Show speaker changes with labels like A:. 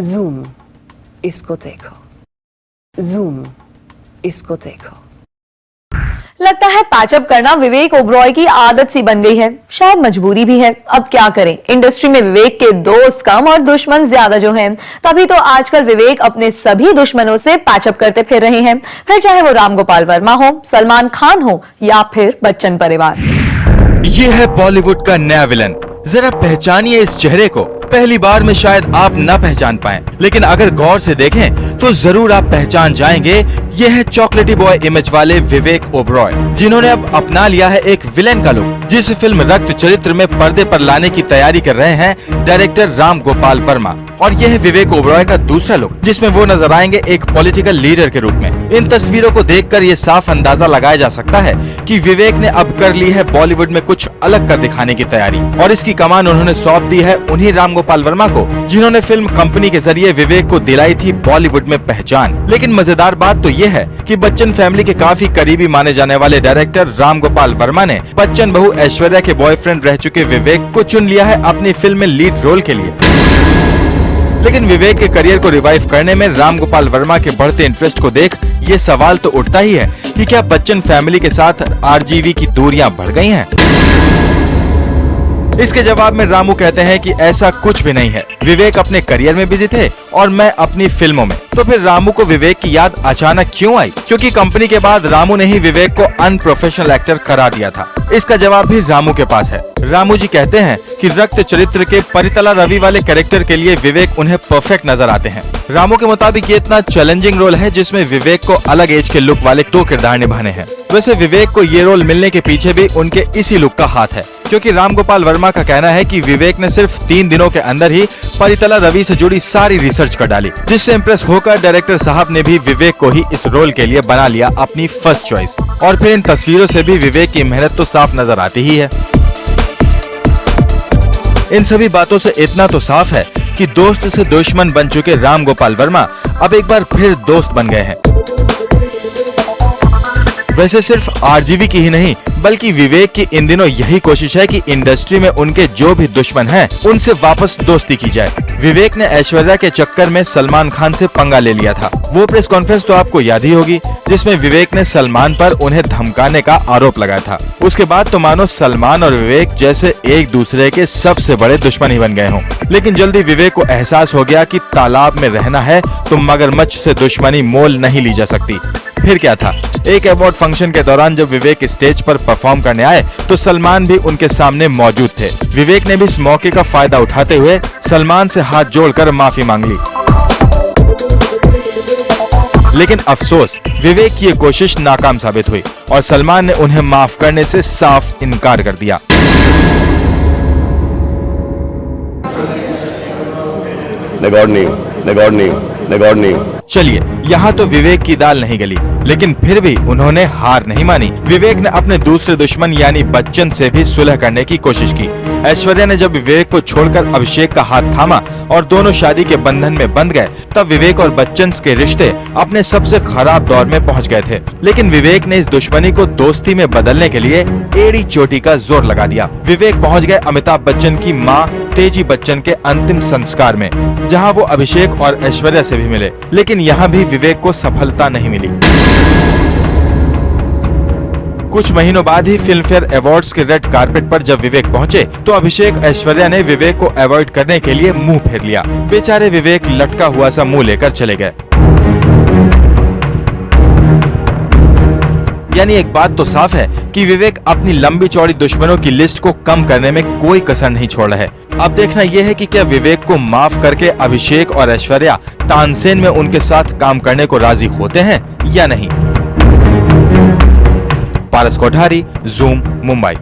A: Zoom, इसको देखो। Zoom, इसको देखो।
B: लगता है पैचअप करना विवेक ओबरॉय की आदत सी बन गई है, शायद मजबूरी भी है। अब क्या करें, इंडस्ट्री में विवेक के दोस्त कम और दुश्मन ज्यादा जो हैं। तभी तो आजकल विवेक अपने सभी दुश्मनों से पैचअप करते फिर रहे हैं, फिर चाहे वो राम गोपाल वर्मा हो, सलमान खान हो या फिर बच्चन परिवार।
C: ये है बॉलीवुड का नया विलन। जरा पहचानिए इस चेहरे को। पहली बार में शायद आप न पहचान पाएं, लेकिन अगर गौर से देखें तो जरूर आप पहचान जाएंगे। ये है चॉकलेटी बॉय इमेज वाले विवेक ओबरॉय, जिन्होंने अब अपना लिया है एक विलेन का लुक। जिस फिल्म रक्त चरित्र में पर्दे पर लाने की तैयारी कर रहे हैं डायरेक्टर राम गोपाल वर्मा। और यह है विवेक ओबरॉय का दूसरा लुक, जिसमें वो नजर आएंगे एक पॉलिटिकल लीडर के रूप में। इन तस्वीरों को देखकर ये साफ अंदाजा लगाया जा सकता है कि विवेक ने अब कर ली है बॉलीवुड में कुछ अलग कर दिखाने की तैयारी, और इसकी कमान उन्होंने सौंप दी है उन्हीं राम गोपाल वर्मा को, जिन्होंने फिल्म कंपनी के जरिए विवेक को दिलाई थी बॉलीवुड में पहचान। लेकिन मजेदार बात तो ये है कि बच्चन फैमिली के काफी करीबी माने जाने वाले डायरेक्टर राम गोपाल वर्मा ने बच्चन बहू ऐश्वर्या के बॉयफ्रेंड रह चुके विवेक को चुन लिया है अपनी फिल्म में लीड रोल के लिए। लेकिन विवेक के करियर को रिवाइव करने में राम गोपाल वर्मा के बढ़ते इंटरेस्ट को देख ये सवाल तो उठता ही है कि क्या बच्चन फैमिली के साथ आरजीवी की दूरियां बढ़ गई हैं? इसके जवाब में रामू कहते हैं कि ऐसा कुछ भी नहीं है। विवेक अपने करियर में बिजी थे और मैं अपनी फिल्मों में। तो फिर रामू को विवेक की याद अचानक क्यों आई? क्योंकि कंपनी के बाद रामू ने ही विवेक को अनप्रोफेशनल एक्टर करार दिया था। इसका जवाब भी रामू के पास है। रामू जी कहते हैं कि रक्त चरित्र के परितला रवि वाले कैरेक्टर के लिए विवेक उन्हें परफेक्ट नजर आते हैं। रामू के मुताबिक ये इतना चैलेंजिंग रोल है जिसमें विवेक को अलग एज के लुक वाले 2 किरदार निभाने हैं। वैसे विवेक को ये रोल मिलने के पीछे भी उनके इसी लुक का हाथ है, क्योंकि राम गोपाल वर्मा का कहना है कि विवेक ने सिर्फ 3 दिनों के अंदर ही परितला रवि से जुड़ी सारी रिसर्च कर डाली, जिससे इम्प्रेस होकर डायरेक्टर साहब ने भी विवेक को ही इस रोल के लिए बना लिया अपनी फर्स्ट चॉइस। और फिर इन तस्वीरों से भी विवेक की मेहनत तो साफ नजर आती ही है। इन सभी बातों से इतना तो साफ है कि दोस्त से दुश्मन बन चुके राम गोपाल वर्मा अब एक बार फिर दोस्त बन गए हैं। वैसे सिर्फ आरजीवी की ही नहीं, बल्कि विवेक की इन दिनों यही कोशिश है कि इंडस्ट्री में उनके जो भी दुश्मन हैं, उनसे वापस दोस्ती की जाए। विवेक ने ऐश्वर्या के चक्कर में सलमान खान से पंगा ले लिया था। वो प्रेस कॉन्फ्रेंस तो आपको याद ही होगी, जिसमें विवेक ने सलमान पर उन्हें धमकाने का आरोप लगाया था। उसके बाद तो मानो सलमान और विवेक जैसे एक दूसरे के सबसे बड़े दुश्मन ही बन गए हों। लेकिन जल्दी विवेक को एहसास हो गया कि तालाब में रहना है तो मगरमच्छ से दुश्मनी मोल नहीं ली जा सकती। फिर क्या था, एक अवार्ड फंक्शन के दौरान जब विवेक स्टेज पर परफॉर्म करने आए तो सलमान भी उनके सामने मौजूद थे। विवेक ने भी इस मौके का फायदा उठाते हुए सलमान से हाथ जोड़कर माफी मांग ली। लेकिन अफसोस, विवेक की ये कोशिश नाकाम साबित हुई और सलमान ने उन्हें माफ करने से साफ इनकार कर दिया। चलिए, यहाँ तो विवेक की दाल नहीं गली, लेकिन फिर भी उन्होंने हार नहीं मानी। विवेक ने अपने दूसरे दुश्मन यानी बच्चन से भी सुलह करने की कोशिश की। ऐश्वर्या ने जब विवेक को छोड़कर अभिषेक का हाथ थामा और दोनों शादी के बंधन में बंध गए, तब विवेक और बच्चन के रिश्ते अपने सबसे खराब दौर में पहुंच गए थे। लेकिन विवेक ने इस दुश्मनी को दोस्ती में बदलने के लिए एड़ी चोटी का जोर लगा दिया। विवेक पहुंच गए अमिताभ बच्चन की मां तेजी बच्चन के अंतिम संस्कार में, जहां वो अभिषेक और ऐश्वर्या से भी मिले। लेकिन यहाँ भी विवेक को सफलता नहीं मिली। कुछ महीनों बाद ही फिल्म फेयर अवार्ड्स के रेड कारपेट पर जब विवेक पहुंचे तो अभिषेक ऐश्वर्या ने विवेक को अवॉइड करने के लिए मुंह फेर लिया। बेचारे विवेक लटका हुआ सा मुंह लेकर चले गए। यानी एक बात तो साफ है कि विवेक अपनी लंबी चौड़ी दुश्मनों की लिस्ट को कम करने में कोई कसर नहीं छोड़ रहे। अब देखना यह है कि क्या विवेक को माफ करके अभिषेक और ऐश्वर्या तानसेन में उनके साथ काम करने को राजी होते हैं या नहीं। पारस कोठारी, जूम, मुंबई।